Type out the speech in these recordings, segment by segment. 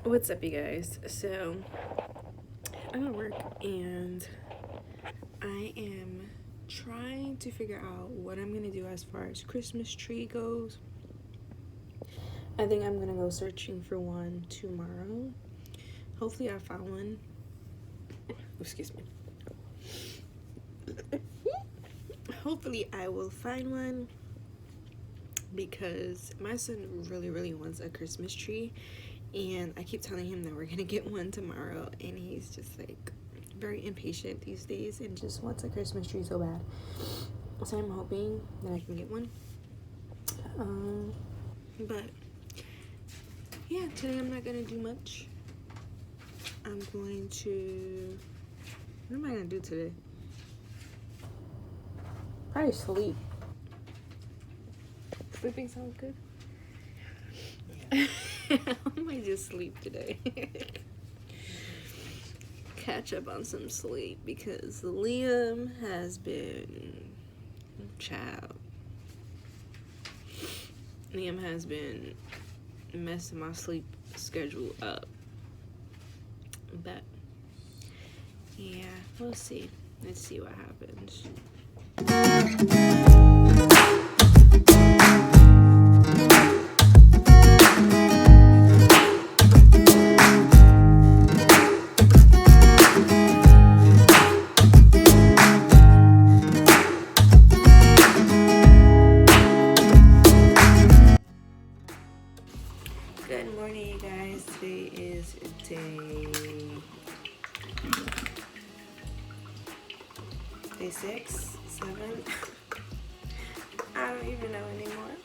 What's up, you guys? So I'm at work and I am trying to figure out what I'm gonna do as far as Christmas tree goes. I think I'm gonna go searching for one tomorrow. Hopefully I found one. Excuse me. Hopefully I will find one because my son really wants a Christmas tree, and I keep telling him that we're gonna get one tomorrow, and he's just like very impatient these days and just wants a Christmas tree so bad. So I'm hoping that I can get one. But yeah, today I'm not gonna do much. I'm going to, what am I gonna do today? Probably sleep. Sleeping sounds good. Yeah. I might just sleep today. Catch up on some sleep because Liam has been Liam has been messing my sleep schedule up. But yeah, we'll see. Let's see what happens. Good morning, you guys. Today is day 6, 7. I don't even know anymore.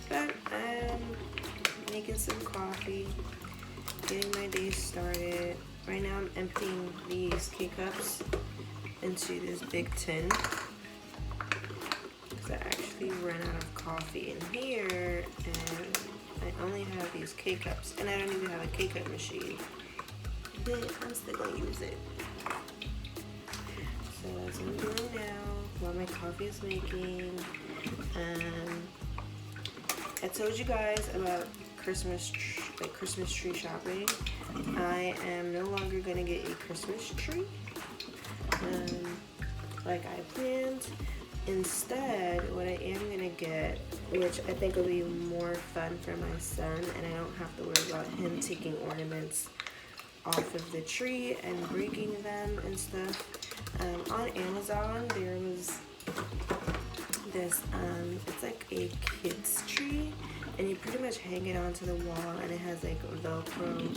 But I'm making some coffee, getting my day started. Right now I'm emptying these K-cups into this big tin because I actually ran out of coffee in here, and I only have these K-cups, and I don't even have a K-cup machine, but I'm still gonna use it. So that's what I'm doing now while my coffee is making. I told you guys about Christmas tree shopping. I am no longer gonna get a Christmas tree like I planned. Instead, what I am gonna get, which I think will be more fun for my son, and I don't have to worry about him taking ornaments off of the tree and breaking them and stuff. On Amazon there was this it's like a kid's tree, and you pretty much hang it onto the wall, and it has like Velcro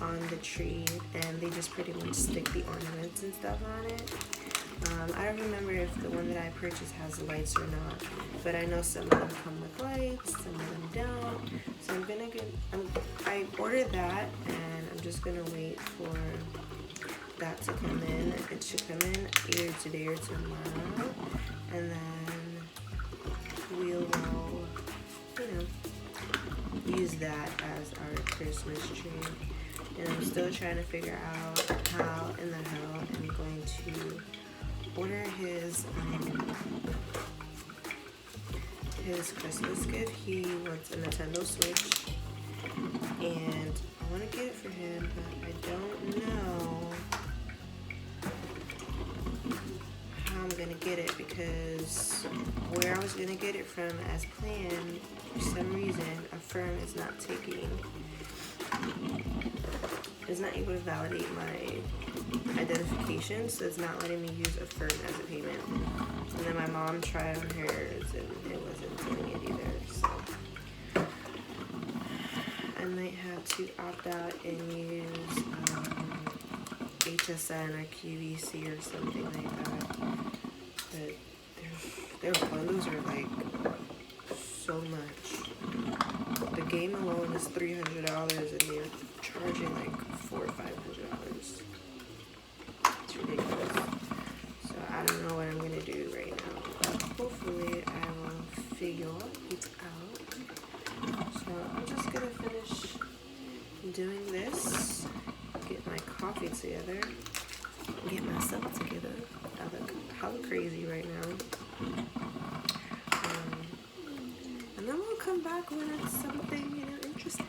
on the tree, and they just pretty much stick the ornaments and stuff on it. I don't remember if the one that I purchased has lights or not, but I know some of them come with lights, some of them don't. So I'm gonna get, I ordered that, and I'm just gonna wait for that to come in. It should come in either today or tomorrow, and then we will, use that as our Christmas tree. And I'm still trying to figure out how in the hell I'm going to order his Christmas gift. He wants a Nintendo Switch, and I want to get it for him, but I don't know how I'm gonna get it, because where I was gonna get it from as planned, for some reason a firm is not able to validate my identification, so it's not letting me use a firm as a payment. And then my mom tried on hers and it wasn't doing it either, so I might have to opt out and use HSN or QVC or something like that. But their bundles are like so much. The game alone is $300, and they're charging like $400 or $500. It's ridiculous. So I don't know what I'm gonna do right now, but hopefully I will figure it out. So I'm just gonna finish doing this, get my coffee together, get myself together. I look hella crazy right now. And then we'll come back when it's something, you know, interesting.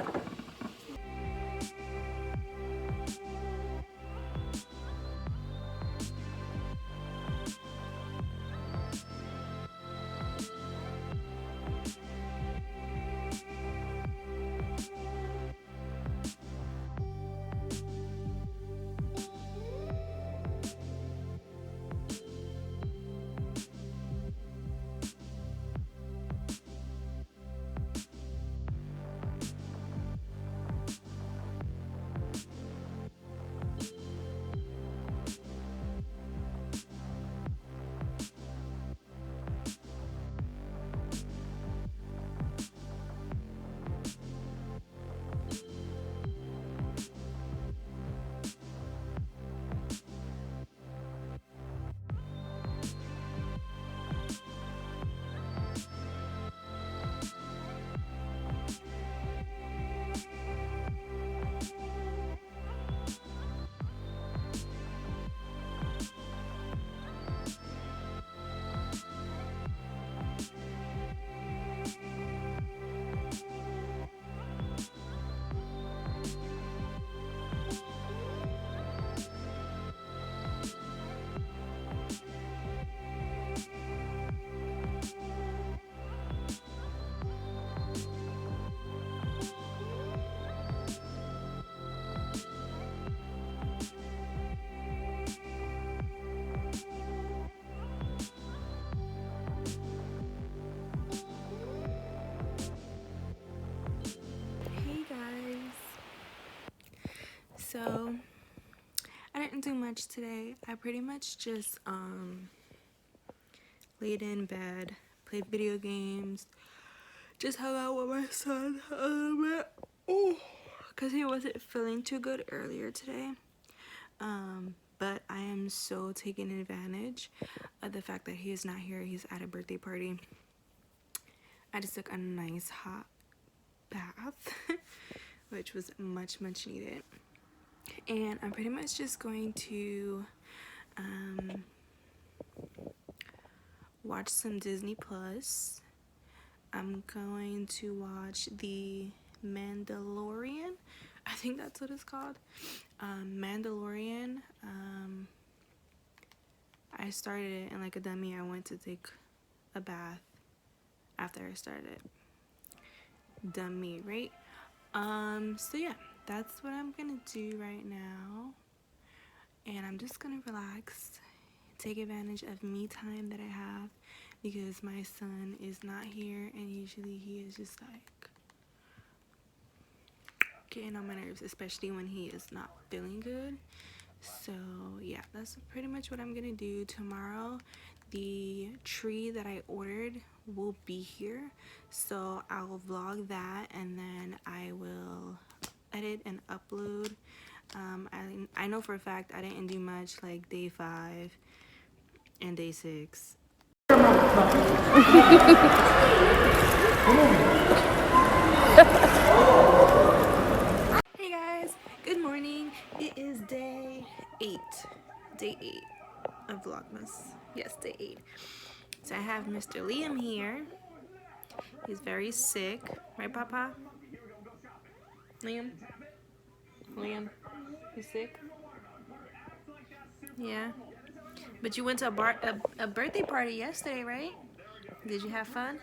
So I didn't do much today. I pretty much just laid in bed, played video games, just hung out with my son a little bit. Oh, because he wasn't feeling too good earlier today. But I am so taking advantage of the fact that he is not here. He's at a birthday party. I just took a nice hot bath, which was much needed. And I'm pretty much just going to watch some Disney Plus. I'm going to watch The Mandalorian. I think that's what it's called. Mandalorian. I started it, and like a dummy, I went to take a bath after I started it. Dummy, right? So yeah, that's what I'm gonna do right now. And I'm just gonna relax, take advantage of me time that I have, because my son is not here, and usually he is just like getting on my nerves, especially when he is not feeling good. So yeah, that's pretty much what I'm gonna do. Tomorrow the tree that I ordered will be here, so I'll vlog that, and then I will edit and upload. I know for a fact I didn't do much like day 5 and day 6. Hey guys, good morning. It is day 8 of Vlogmas. Yes, day 8. So I have Mr. Liam here. He's very sick, right, Papa? Liam, you sick? Yeah. But you went to a birthday party yesterday, right? Did you have fun?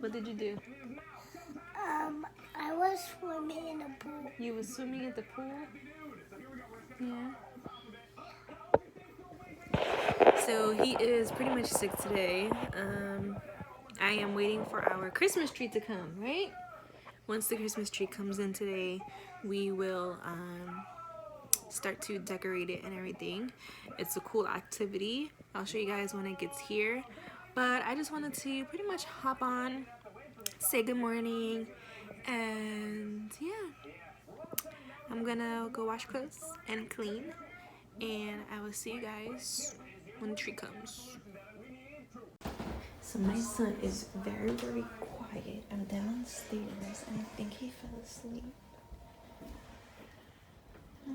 What did you do? I was swimming in the pool. You were swimming at the pool? Yeah. So he is pretty much sick today. I am waiting for our Christmas tree to come, right? Once the Christmas tree comes in today, we will start to decorate it and everything. It's a cool activity. I'll show you guys when it gets here. But I just wanted to pretty much hop on, say good morning, and yeah. I'm gonna go wash clothes and clean, and I will see you guys when the tree comes. So my son is very quiet. I'm downstairs and I think he fell asleep. Oh,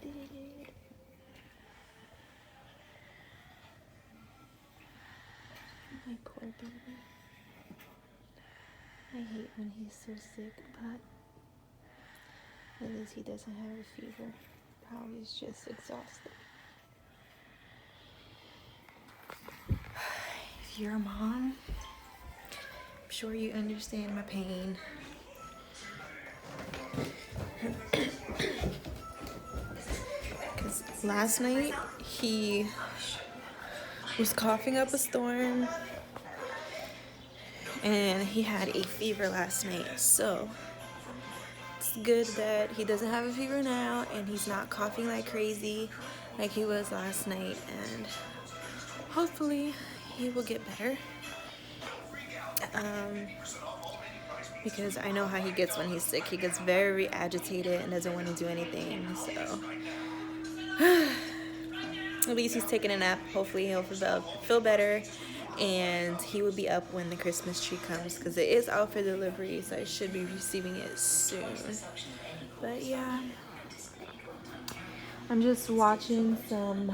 he did. My poor baby. I hate when he's so sick, but at least he doesn't have a fever. Probably is just exhausted. If you're a mom, I'm sure you understand my pain. Because last night he was coughing up a storm and he had a fever last night. So it's good that he doesn't have a fever now and he's not coughing like crazy like he was last night, and hopefully he will get better. Because I know how he gets when he's sick. He gets very agitated and doesn't want to do anything. So at least he's taking a nap. Hopefully he'll feel better, and he will be up when the Christmas tree comes, because it is out for delivery, so I should be receiving it soon. But yeah, I'm just watching some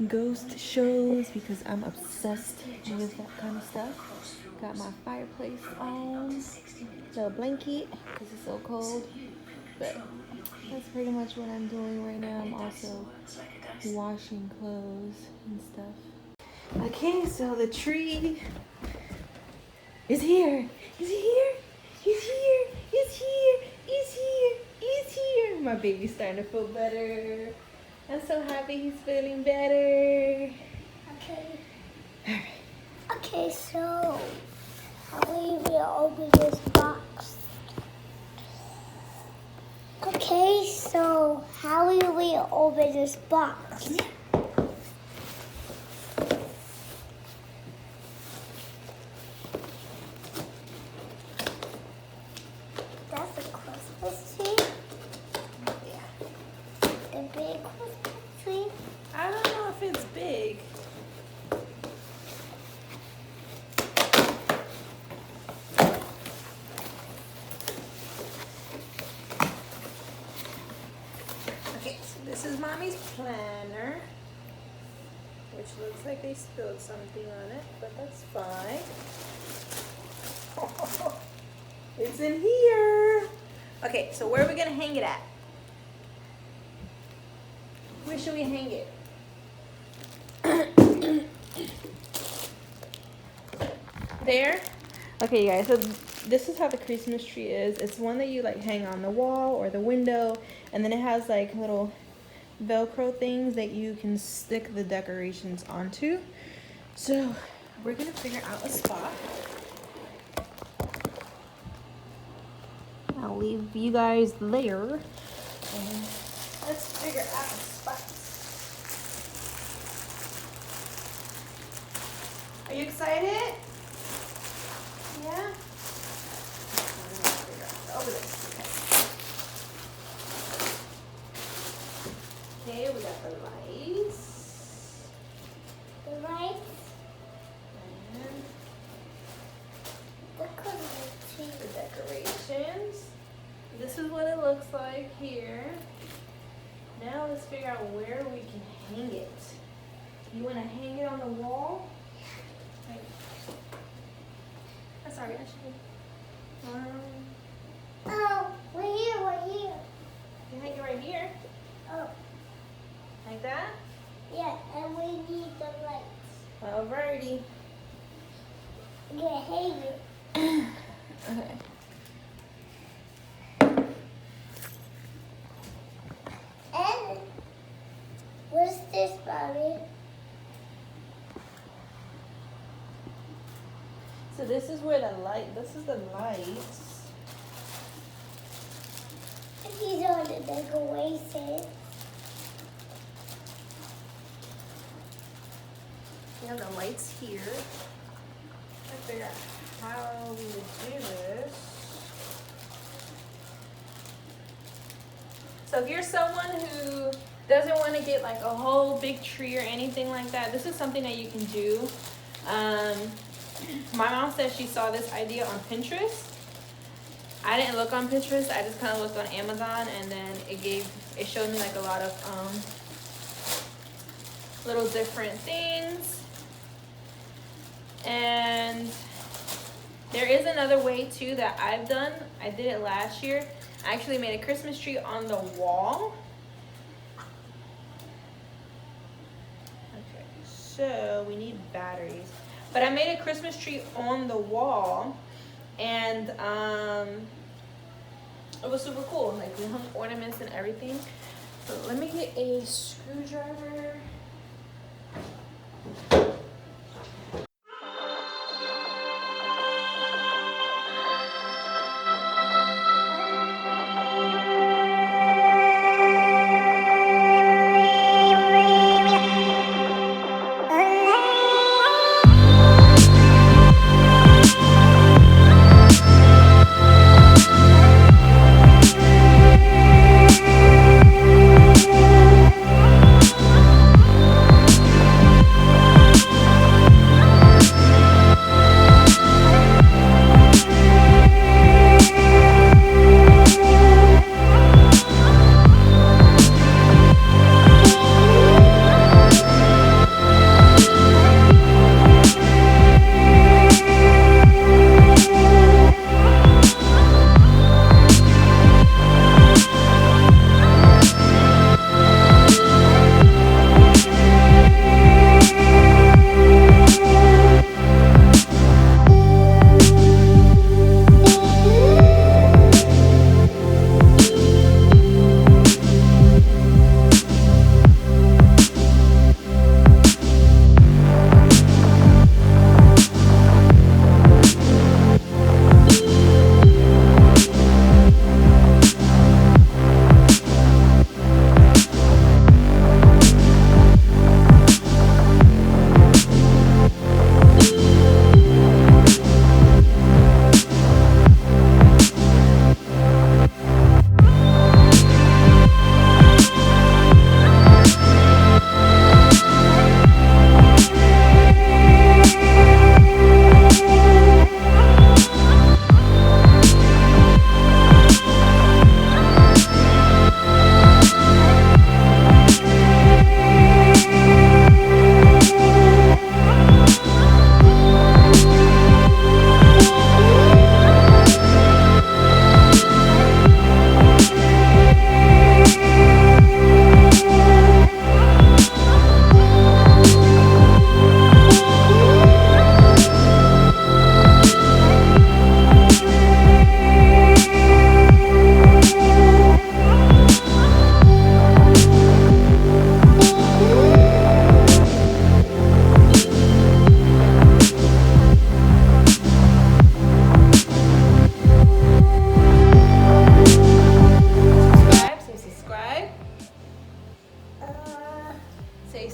ghost shows because I'm obsessed with that kind of stuff. Got my fireplace on, the blanket because it's so cold, but that's pretty much what I'm doing right now. I'm also washing clothes and stuff. Okay, so the tree is here. Is he here? He's here. He's here. He's here. He's here. My baby's starting to feel better. I'm so happy he's feeling better. Okay. All right. Okay, so we will open this box. Okay, so how will we open this box? That's a Christmas tree. Yeah. The big Christmas tree. I don't know if it's big. Okay, so this is Mommy's planner, which looks like they spilled something on it, but that's fine. It's in here. Okay, so where are we gonna hang it at? Where should we hang it? There? Okay, you guys, so this is how the Christmas tree is. It's one that you like hang on the wall or the window, and then it has like little Velcro things that you can stick the decorations onto. So we're gonna figure out a spot. I'll leave you guys there, and let's figure out a spot. Are you excited? Yeah? Over this. Okay, we got the lights. The lights. And The Christmas tree. the decorations. This is what it looks like here. Now let's figure out where we can hang it. You want to hang it on the wall? Right. I'm sorry, I should. Oh, we're here. You hang it right here, Oh, like that. yeah, and we need the lights. Alrighty. Yeah, hang it. Okay. And what's this, Mommy? So this is where this is the lights. These are the decorations. We have the lights here. Let's figure out how we would do this. So if you're someone who doesn't want to get like a whole big tree or anything like that, this is something that you can do. My mom said she saw this idea on Pinterest. I didn't look on Pinterest. I just kind of looked on Amazon, and then it showed me like a lot of little different things. And There is another way too that I've done. I did it last year. I actually made a Christmas tree on the wall. Okay, so we need batteries. But I made a Christmas tree on the wall, and it was super cool. Like we hung ornaments and everything. So let me get a screwdriver.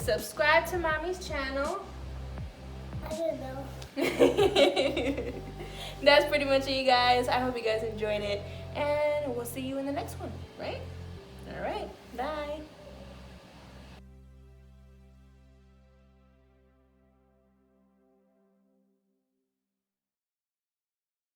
Subscribe to Mommy's channel. I don't know. That's pretty much it, you guys. I hope you guys enjoyed it, and we'll see you in the next one, right?